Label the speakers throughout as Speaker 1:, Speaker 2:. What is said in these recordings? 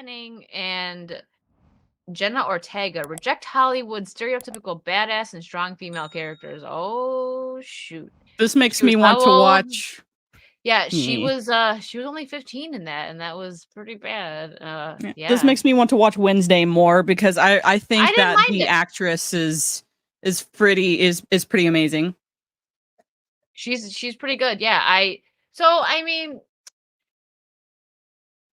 Speaker 1: Fanning and Jenna Ortega reject Hollywood's stereotypical badass and strong female characters. Oh shoot.
Speaker 2: This makes
Speaker 1: She was
Speaker 2: me
Speaker 1: how
Speaker 2: want to
Speaker 1: old?
Speaker 2: watch.
Speaker 1: Yeah, she
Speaker 2: Yeah.
Speaker 1: was only 15 in that, and that was pretty bad.
Speaker 2: This
Speaker 1: Yeah.
Speaker 2: makes me want to watch Wednesday more because I
Speaker 1: I
Speaker 2: think
Speaker 1: didn't
Speaker 2: that
Speaker 1: mind
Speaker 2: the
Speaker 1: it.
Speaker 2: actress is pretty amazing.
Speaker 1: She's pretty good. Yeah. I mean,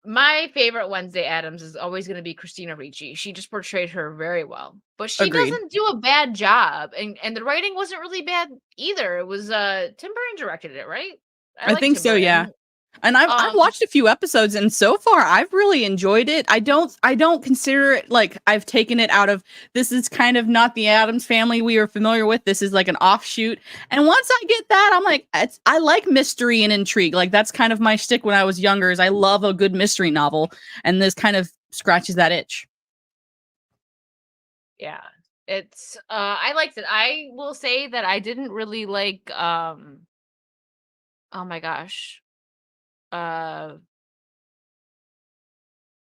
Speaker 1: my favorite Wednesday Addams is always going to be Christina Ricci. She just portrayed her very well. But she
Speaker 2: Agreed.
Speaker 1: doesn't do a bad job. And the writing wasn't really bad either. It was Tim Burton directed it, right? I
Speaker 2: I
Speaker 1: like
Speaker 2: think
Speaker 1: Tim
Speaker 2: so, yeah.
Speaker 1: Burton.
Speaker 2: And I've watched a few episodes, and so far I've really enjoyed it. I don't consider it like I've taken it out of, this is kind of not the Addams family we are familiar with. This is like an offshoot. And once I get that, I'm like, I like mystery and intrigue. Like that's kind of my shtick when I was younger. Is I love a good mystery novel, and this kind of scratches that itch.
Speaker 1: Yeah. It's I liked it. I will say that I didn't really like oh my gosh. Uh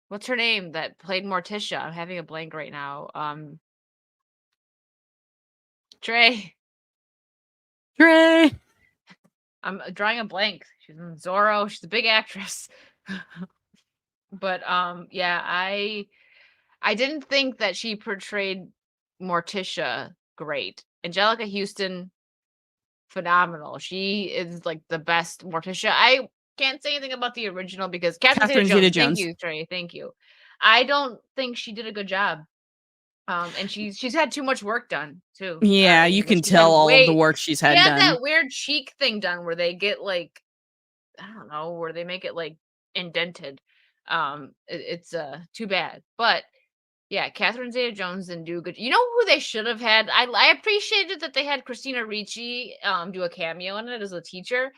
Speaker 1: what's her name that played Morticia? I'm having a blank right now. Trey.
Speaker 2: Hooray!
Speaker 1: I'm drawing a blank. She's in Zorro. She's a big actress. But yeah, I didn't think that she portrayed Morticia great. Angelica Houston, phenomenal. She is like the best Morticia. I can't say anything about the original because Catherine
Speaker 2: Catherine
Speaker 1: Zeta-Jones. Thank
Speaker 2: Zeta-Jones.
Speaker 1: you, Trey. Thank you. I don't think she did a good job. And she's had too much work done too.
Speaker 2: Yeah, you can
Speaker 1: She's had
Speaker 2: tell all of the work she's
Speaker 1: she
Speaker 2: had
Speaker 1: had
Speaker 2: done.
Speaker 1: that weird cheek thing done where they get like, I don't know, where they make it like indented. It's too bad. But yeah, Catherine Zeta-Jones didn't do good. You know who they should have had? I appreciated that they had Christina Ricci do a cameo in it as a teacher.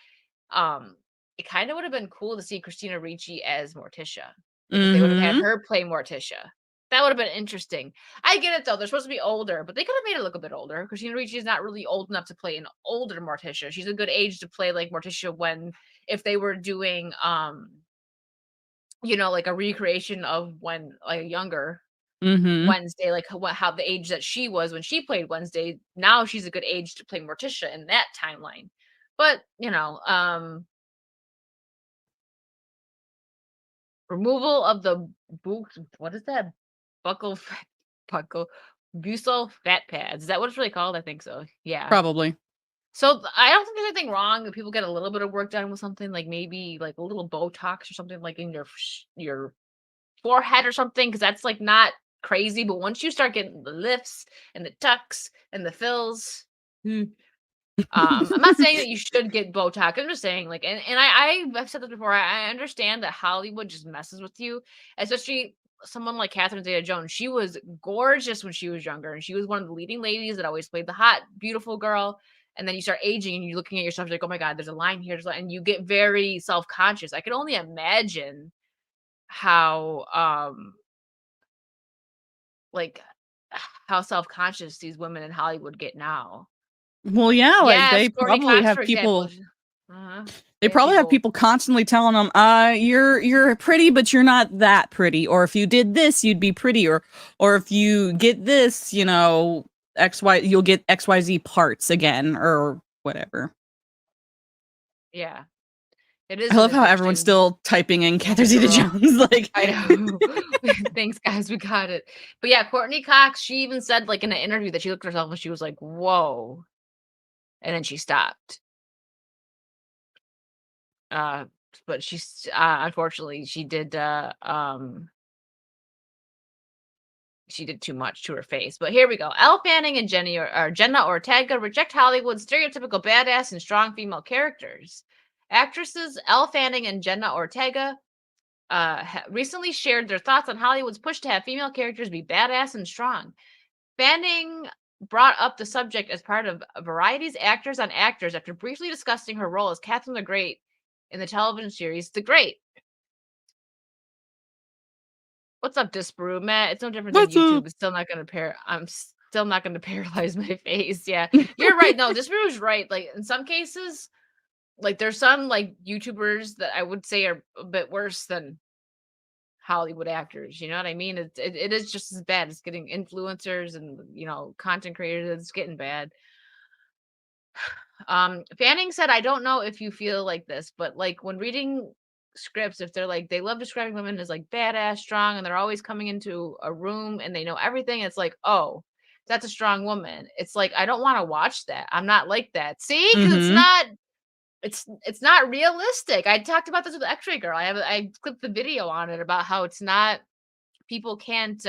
Speaker 1: It kind of would have been cool to see Christina Ricci as Morticia. Like if they would have had her play Morticia. That would have been interesting. I get it though. They're supposed to be older, but they could have made it look a bit older. Christina Ricci is not really old enough to play an older Morticia. She's a good age to play like Morticia when if they were doing like a recreation of when like a younger Wednesday, like how the age that she was when she played Wednesday. Now she's a good age to play Morticia in that timeline. But removal of the what is that? Buccal buccal fat pads. Is that what it's really called? I think so. Yeah.
Speaker 2: Probably.
Speaker 1: So I don't think there's anything wrong if people get a little bit of work done with something, like maybe like a little Botox or something like in your forehead or something, because that's like not crazy. But once you start getting the lifts and the tucks and the fills, I'm not saying that you should get Botox. I'm just saying, like, and I've said this before. I understand that Hollywood just messes with you, especially someone like Catherine Zeta-Jones. She was gorgeous when she was younger, and she was one of the leading ladies that always played the hot, beautiful girl. And then you start aging, and you're looking at yourself like, oh my God, there's a line here, and you get very self-conscious. I can only imagine how like how self-conscious these women in Hollywood get now.
Speaker 2: Well, yeah, like
Speaker 1: Yes,
Speaker 2: they
Speaker 1: Courtney
Speaker 2: probably
Speaker 1: Cox,
Speaker 2: have
Speaker 1: for example.
Speaker 2: people.
Speaker 1: Uh-huh.
Speaker 2: They probably have people constantly telling them, you're pretty, but you're not that pretty. Or if you did this, you'd be pretty. Or if you get this, XY, you'll get XYZ parts again or whatever.
Speaker 1: Yeah. It is
Speaker 2: I love how everyone's still typing in Catherine Zeta-Jones. Like,
Speaker 1: I know. Thanks, guys. We got it. But yeah, Courtney Cox, she even said like in an interview that she looked at herself and she was like, whoa. And then she stopped. But she's unfortunately she did too much to her face. But here we go. Elle Fanning and Jenna Ortega reject Hollywood's stereotypical badass and strong female characters. Actresses Elle Fanning and Jenna Ortega recently shared their thoughts on Hollywood's push to have female characters be badass and strong. Fanning brought up the subject as part of Variety's Actors on Actors after briefly discussing her role as Catherine the Great in the television series The Great. What's up, Disparu? Matt, it's no different than YouTube. It's still not going to I'm still not going to paralyze my face. Yeah, you're right. No, Disparu's right. Like, in some cases, like, there's some, like, YouTubers that I would say are a bit worse than Hollywood actors. You know what I mean? It is just as bad. It's getting influencers and content creators. It's getting bad. Fanning said, I don't know if you feel like this, but like when reading scripts, if they're like they love describing women as like badass, strong, and they're always coming into a room and they know everything, it's like, oh, that's a strong woman. It's like I don't want to watch that. I'm not like that. See, because
Speaker 2: Mhm.
Speaker 1: it's not realistic. I talked about this with X-Ray Girl. I clipped the video on it about how it's not people can't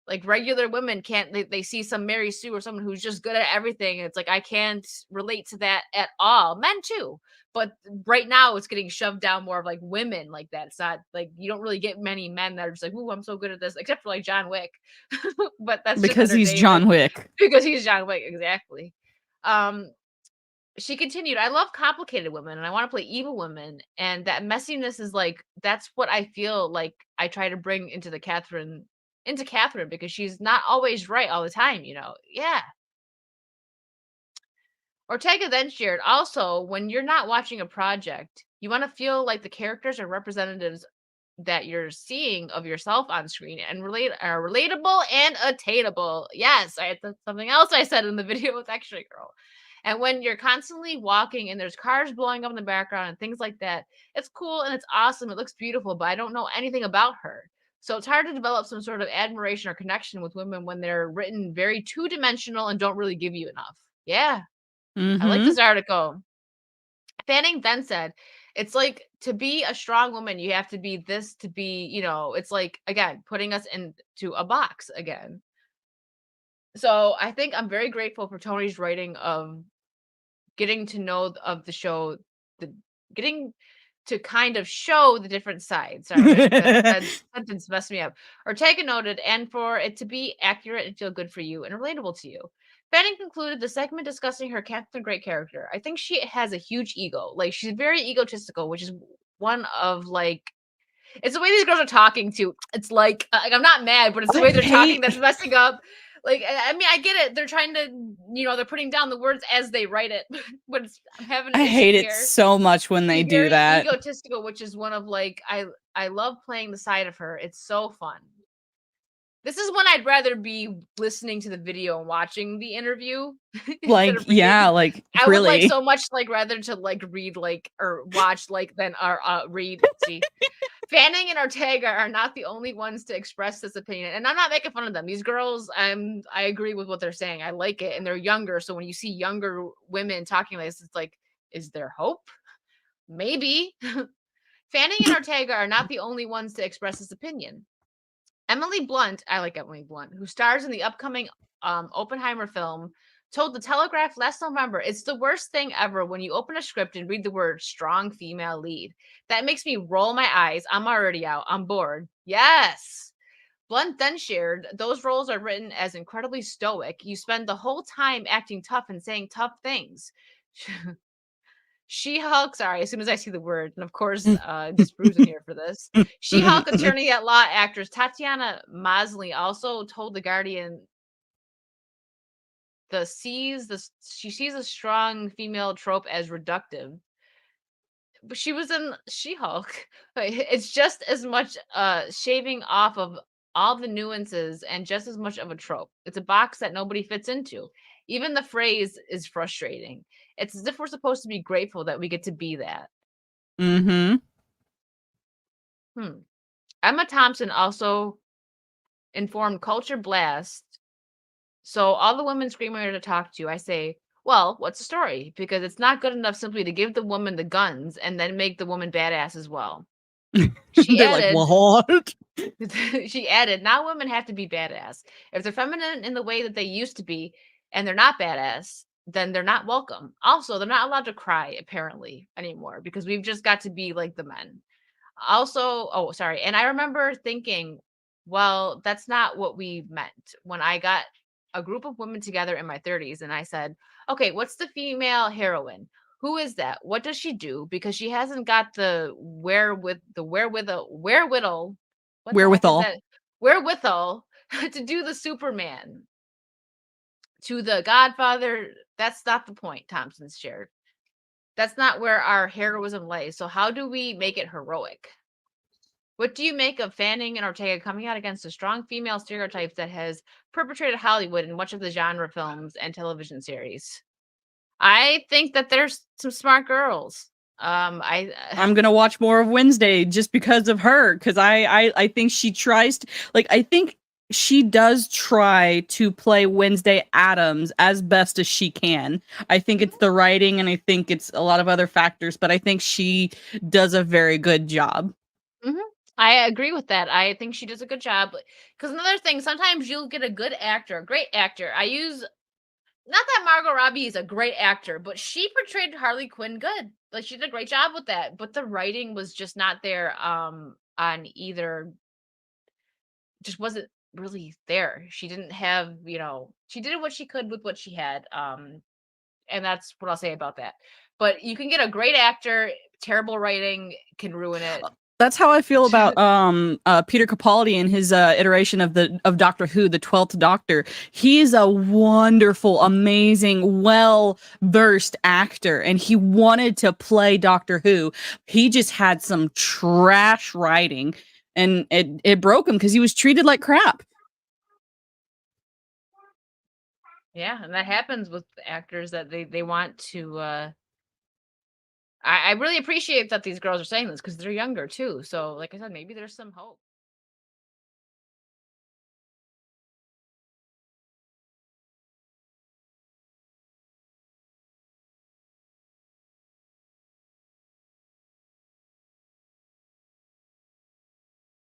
Speaker 1: like regular women can't they see some Mary Sue or someone who's just good at everything. And it's like I can't relate to that at all. Men too. But right now it's getting shoved down more of like women like that. It's not like you don't really get many men that are just like, ooh, I'm so good at this, except for like John Wick. But that's just
Speaker 2: Because he's John
Speaker 1: entertainment
Speaker 2: Wick.
Speaker 1: because he's John Wick, exactly. Um she continued, I love complicated women and I want to play evil women. And that messiness is like, that's what I feel like I try to bring into Catherine because she's not always right all the time. Yeah. Ortega then shared, also, when you're not watching a project, you want to feel like the characters are representatives that you're seeing of yourself on screen and are relatable and attainable. Yes, that's something else I said in the video with Extra Girl. And when you're constantly walking and there's cars blowing up in the background and things like that, it's cool and it's awesome. It looks beautiful, but I don't know anything about her. So it's hard to develop some sort of admiration or connection with women when they're written very two-dimensional and don't really give you enough. Yeah, I like
Speaker 2: Mhm.
Speaker 1: this article. Fanning then said, it's like to be a strong woman, you have to be this to be, it's like, again, putting us into a box again. So I think I'm very grateful for Tony's writing of getting to know of the show, the getting to kind of show the different sides. Sorry, that sentence messed me up. Ortega noted, and for it to be accurate and feel good for you and relatable to you. Fanning concluded the segment discussing her Catherine Great character. I think she has a huge ego. Like she's very egotistical, which is one of like it's the way these girls are talking too. It's like I'm not mad, but it's the
Speaker 2: I
Speaker 1: way they're talking
Speaker 2: hate
Speaker 1: that's messing up. Like I mean, I get it. They're trying to, they're putting down the words as they write it, but I'm having an
Speaker 2: I
Speaker 1: issue
Speaker 2: hate it
Speaker 1: here.
Speaker 2: so much when they
Speaker 1: She's
Speaker 2: do
Speaker 1: very
Speaker 2: that.
Speaker 1: egotistical, which is one of like I love playing the side of her. It's so fun. This is when I'd rather be listening to the video and watching the interview instead
Speaker 2: Like,
Speaker 1: of
Speaker 2: yeah,
Speaker 1: reading.
Speaker 2: like,
Speaker 1: I would like
Speaker 2: really.
Speaker 1: so much like rather to like read like or watch like than or read. See, Fanning and Ortega are not the only ones to express this opinion, and I'm not making fun of them. These girls, I agree with what they're saying. I like it, and they're younger. So when you see younger women talking like this, it's like, is there hope? Maybe. Fanning and Ortega are not the only ones to express this opinion. Emily Blunt, I like Emily Blunt, who stars in the upcoming Oppenheimer film, told The Telegraph last November, it's the worst thing ever when you open a script and read the word strong female lead. That makes me roll my eyes. I'm already out. I'm bored. Yes. Blunt then shared, those roles are written as incredibly stoic. You spend the whole time acting tough and saying tough things. She-Hulk, sorry, as soon as I see the word, and of course, just bruising here for this. She-Hulk attorney at law actress Tatiana Maslany also told The Guardian she sees a strong female trope as reductive. But she was in She-Hulk. It's just as much shaving off of all the nuances and just as much of a trope. It's a box that nobody fits into. Even the phrase is frustrating. It's as if we're supposed to be grateful that we get to be that.
Speaker 2: Mhm.
Speaker 1: Hmm. Emma Thompson also informed Culture Blast. So all the women screaming to talk to, I say, well, what's the story? Because it's not good enough simply to give the woman the guns and then make the woman badass as well. She
Speaker 2: They're like,
Speaker 1: added,
Speaker 2: "What?"
Speaker 1: she added, now women have to be badass. If they're feminine in the way that they used to be and they're not badass, then they're not welcome. Also, they're not allowed to cry, apparently, anymore, because we've just got to be like the men. Also, oh, sorry. And I remember thinking, well, that's not what we meant when I got a group of women together in my 30s and I said, okay, what's the female heroine? Who is that? What does she do? Because she hasn't got wherewithal. What the heck is
Speaker 2: Wherewithal.
Speaker 1: that? Wherewithal to do the Superman, to the Godfather. That's not the point, Thompson's shared. That's not where our heroism lays. So how do we make it heroic? What do you make of Fanning and Ortega coming out against the strong female stereotypes that has perpetrated Hollywood in much of the genre films and television series? I think that there's some smart girls. I
Speaker 2: I'm gonna watch more of Wednesday just because of her, because I think she tries to like I think she does try to play Wednesday Adams as best as she can. I think it's the writing and I think it's a lot of other factors, but I think she does a very good job.
Speaker 1: Mhm. I agree with that. I think she does a good job. Because another thing, sometimes you'll get a good actor, a great actor. I use not that Margot Robbie is a great actor, but she portrayed Harley Quinn good. Like she did a great job with that. But the writing was just not there on either just wasn't really there. She didn't have, she did what she could with what she had. And that's what I'll say about that. But you can get a great actor, terrible writing can ruin it.
Speaker 2: That's how I feel about Peter Capaldi in his iteration of Doctor Who, the 12th Doctor. He is a wonderful, amazing, well versed actor, and he wanted to play Doctor Who. He just had some trash writing, and it broke him because he was treated like crap.
Speaker 1: Yeah, and that happens with actors that they want to I really appreciate that these girls are saying this because they're younger too. So like I said, maybe there's some hope.